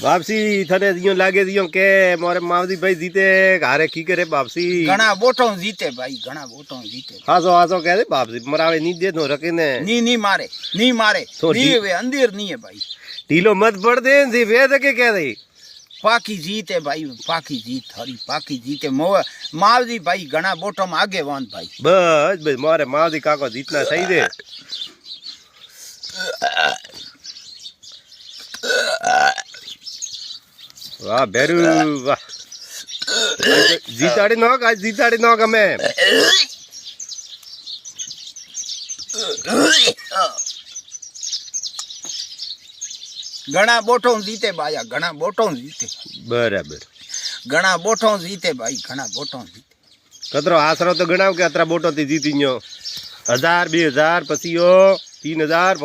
वापसी थने दियो लागे दियो के मोरे मावदी भाई जीते घारे की करे वापसी घना बोटो जीते भाई घना बोटो जीते हासो हासो कह दे वापसी मरावे नी दे दो रखे ने नी मारे तो नी वे अंदर नहीं है भाई ढीलो मत पड़ दे जी वेद के कह दे पाकी जीत है भाई पाकी जीत हरी पाकी जीते मावदी भाई घना बोटो में आगे वान भाई बस बस मोरे मावदी काको जीतना सही दे वाह बेरू वाह जीताड़ी नोक आज जीताड़ी नोक हमें घना बोटो जीते भाई घना बोटो जीते बराबर घना बोटो जीते भाई घना बोटो जीते कतरो आसरो तो गणाव के अतरा बोटो थी जीती 1000 2000 પછી 3000